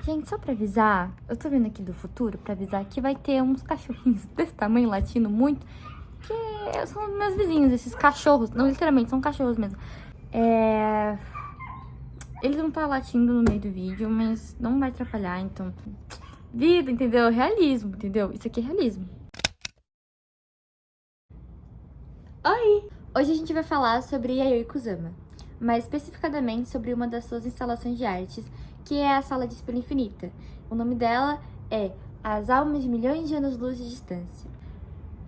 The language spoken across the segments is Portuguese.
Gente, só pra avisar, eu tô vendo aqui do futuro pra avisar que vai ter uns cachorrinhos desse tamanho, latindo muito, que são meus vizinhos, esses cachorros. Não, literalmente, são cachorros mesmo. Eles vão estar latindo no meio do vídeo, mas não vai atrapalhar, então... Vida, entendeu? Realismo, entendeu? Isso aqui é realismo. Oi! Hoje a gente vai falar sobre Yayoi Kusama, mais especificadamente sobre uma das suas instalações de artes, que é a Sala de Espelho Infinita. O nome dela é As Almas de Milhões de Anos-Luz de Distância.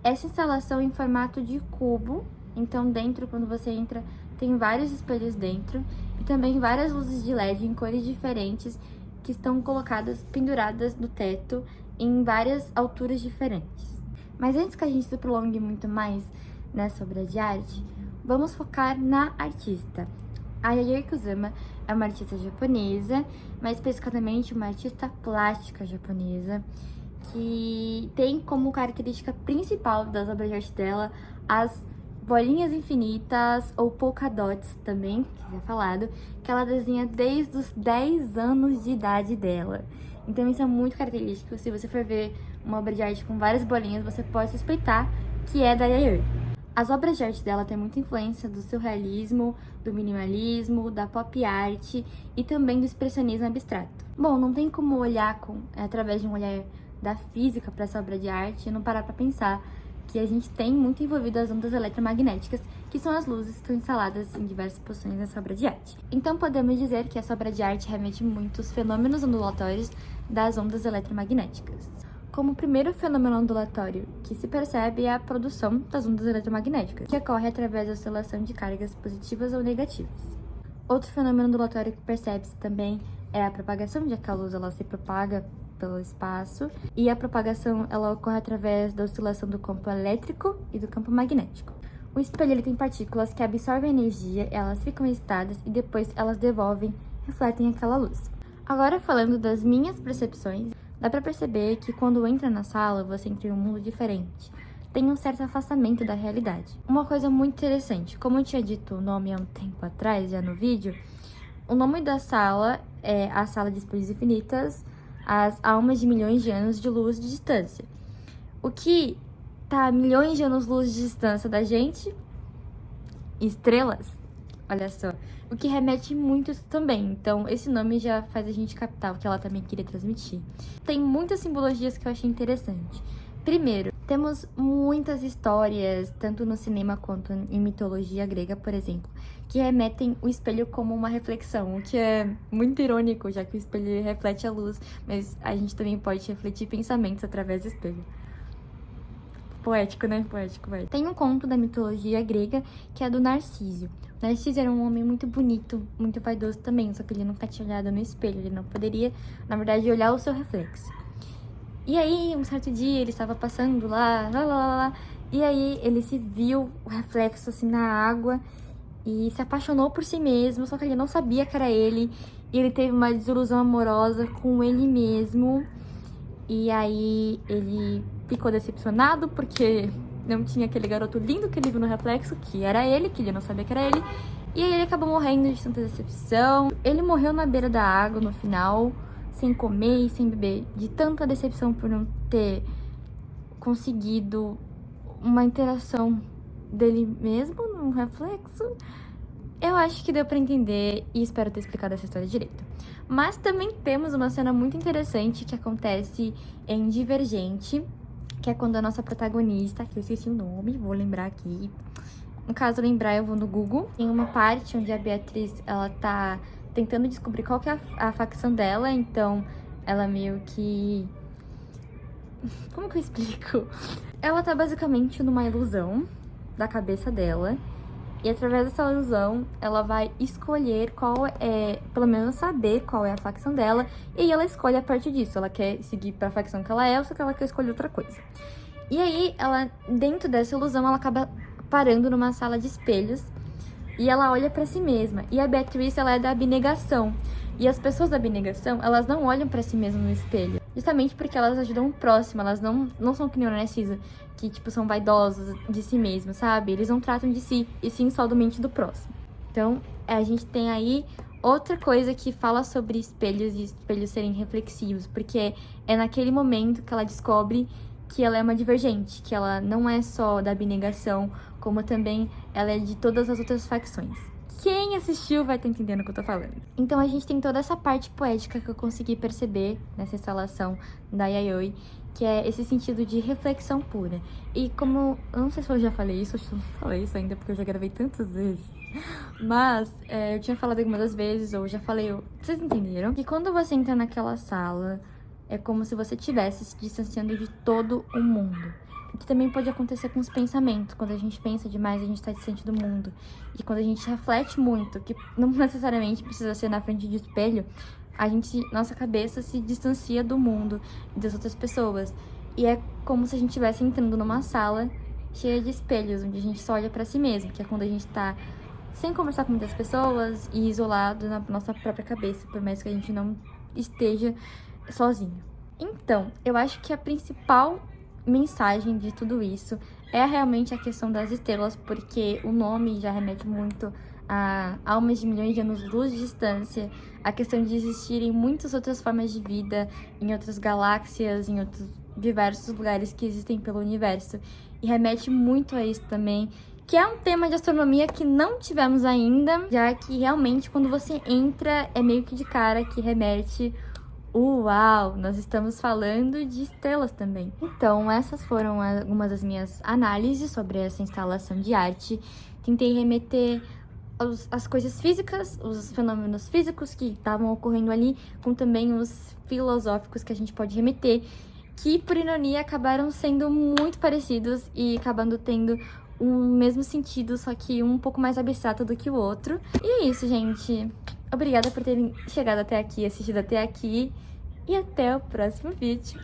Essa instalação é em formato de cubo, então dentro, quando você entra, tem vários espelhos dentro e também várias luzes de LED em cores diferentes que estão colocadas, penduradas no teto em várias alturas diferentes. Mas antes que a gente se prolongue muito mais nessa obra de arte, vamos focar na artista. A Yayoi Kusama é uma artista japonesa, mais especificamente uma artista plástica japonesa, que tem como característica principal das obras de arte dela as bolinhas infinitas, ou polka dots também, que é falado, que ela desenha desde os 10 anos de idade dela. Então isso é muito característico. Se você for ver uma obra de arte com várias bolinhas, você pode suspeitar que é da Yayoi. As obras de arte dela têm muita influência do surrealismo, do minimalismo, da pop art e também do expressionismo abstrato. Bom, não tem como olhar através de um olhar da física para essa obra de arte e não parar para pensar que a gente tem muito envolvido as ondas eletromagnéticas, que são as luzes que estão instaladas em diversas posições nessa obra de arte. Então podemos dizer que essa obra de arte remete muito aos fenômenos ondulatórios das ondas eletromagnéticas. Como primeiro fenômeno ondulatório que se percebe é a produção das ondas eletromagnéticas, que ocorre através da oscilação de cargas positivas ou negativas. Outro fenômeno ondulatório que percebe-se também é a propagação, já que a luz ela se propaga pelo espaço, e a propagação ela ocorre através da oscilação do campo elétrico e do campo magnético. O espelho ele tem partículas que absorvem energia, elas ficam excitadas e depois elas refletem aquela luz. Agora falando das minhas percepções, dá pra perceber que quando entra na sala, você entra em um mundo diferente. Tem um certo afastamento da realidade. Uma coisa muito interessante, como eu tinha dito o nome há um tempo atrás, já no vídeo, o nome da sala é a Sala de Espelhos Infinitas, As Almas de Milhões de Anos de Luz de Distância. O que tá a milhões de anos-luz de distância da gente? Estrelas. Olha só. O que remete muito isso também. Então, esse nome já faz a gente captar o que ela também queria transmitir. Tem muitas simbologias que eu achei interessante. Primeiro, temos muitas histórias, tanto no cinema quanto em mitologia grega, por exemplo, que remetem o espelho como uma reflexão, o que é muito irônico, já que o espelho reflete a luz, mas a gente também pode refletir pensamentos através do espelho. Poético, né? Poético, vai. Tem um conto da mitologia grega que é do Narciso. Narciso era um homem muito bonito, muito vaidoso também, só que ele nunca tinha olhado no espelho, ele não poderia, na verdade, olhar o seu reflexo. E aí, um certo dia, ele estava passando lá, e aí ele se viu o reflexo assim na água e se apaixonou por si mesmo, só que ele não sabia que era ele, e ele teve uma desilusão amorosa com ele mesmo, e aí ele ficou decepcionado porque não tinha aquele garoto lindo que ele viu no reflexo, que era ele, que ele não sabia que era ele, e aí ele acabou morrendo de tanta decepção. Ele morreu na beira da água no final, sem comer e sem beber, de tanta decepção por não ter conseguido uma interação dele mesmo num reflexo. Eu acho que deu pra entender e espero ter explicado essa história direito. Mas também temos uma cena muito interessante que acontece em Divergente, que é quando a nossa protagonista, que eu esqueci o nome, vou lembrar aqui. No caso, lembrar, eu vou no Google. Tem uma parte onde a Beatriz, ela tá tentando descobrir qual que é a facção dela, então ela meio que... Como que eu explico? Ela tá basicamente numa ilusão da cabeça dela, e através dessa ilusão, ela vai escolher qual é, pelo menos saber qual é a facção dela, e aí ela escolhe a partir disso. Ela quer seguir pra facção que ela é, ou só que ela quer escolher outra coisa. E aí, ela, dentro dessa ilusão, ela acaba parando numa sala de espelhos, e ela olha pra si mesma. E a Beatriz, ela é da abnegação. E as pessoas da abnegação, elas não olham pra si mesmas no espelho. Justamente porque elas ajudam o próximo, elas não são que nem o Narciso, que, tipo, são vaidosos de si mesmos, sabe? Eles não tratam de si, e sim só do mente do próximo. Então, a gente tem aí Outra coisa que fala sobre espelhos e espelhos serem reflexivos, porque é naquele momento que ela descobre que ela é uma divergente, que ela não é só da abnegação, como também ela é de todas as outras facções. Quem assistiu vai estar entendendo o que eu tô falando. Então a gente tem toda essa parte poética que eu consegui perceber nessa instalação da Yayoi, que é esse sentido de reflexão pura. E como, eu não sei se eu já falei isso, eu não falei isso ainda porque eu já gravei tantas vezes, mas eu tinha falado algumas das vezes, ou já falei, vocês entenderam? Que quando você entra naquela sala, é como se você estivesse se distanciando de todo o mundo. O que também pode acontecer com os pensamentos. Quando a gente pensa demais, a gente está distante do mundo. E quando a gente reflete muito, que não necessariamente precisa ser na frente de espelho, nossa cabeça se distancia do mundo e das outras pessoas. E é como se a gente estivesse entrando numa sala cheia de espelhos, onde a gente só olha pra si mesmo, que é quando a gente tá sem conversar com muitas pessoas e isolado na nossa própria cabeça, por mais que a gente não esteja sozinho. Então, eu acho que a principal mensagem de tudo isso é realmente a questão das estrelas, porque o nome já remete muito a almas de milhões de anos-luz de distância, a questão de existirem muitas outras formas de vida em outras galáxias, em outros diversos lugares que existem pelo universo, e remete muito a isso também, que é um tema de astronomia que não tivemos ainda, já que realmente quando você entra é meio que de cara que remete uau, nós estamos falando de estrelas também. Então, essas foram algumas das minhas análises sobre essa instalação de arte. Tentei remeter as coisas físicas, os fenômenos físicos que estavam ocorrendo ali, com também os filosóficos que a gente pode remeter, que, por ironia, acabaram sendo muito parecidos e acabando tendo um mesmo sentido, só que um pouco mais abstrato do que o outro. E é isso, gente. Obrigada por terem chegado até aqui, assistido até aqui. E até o próximo vídeo.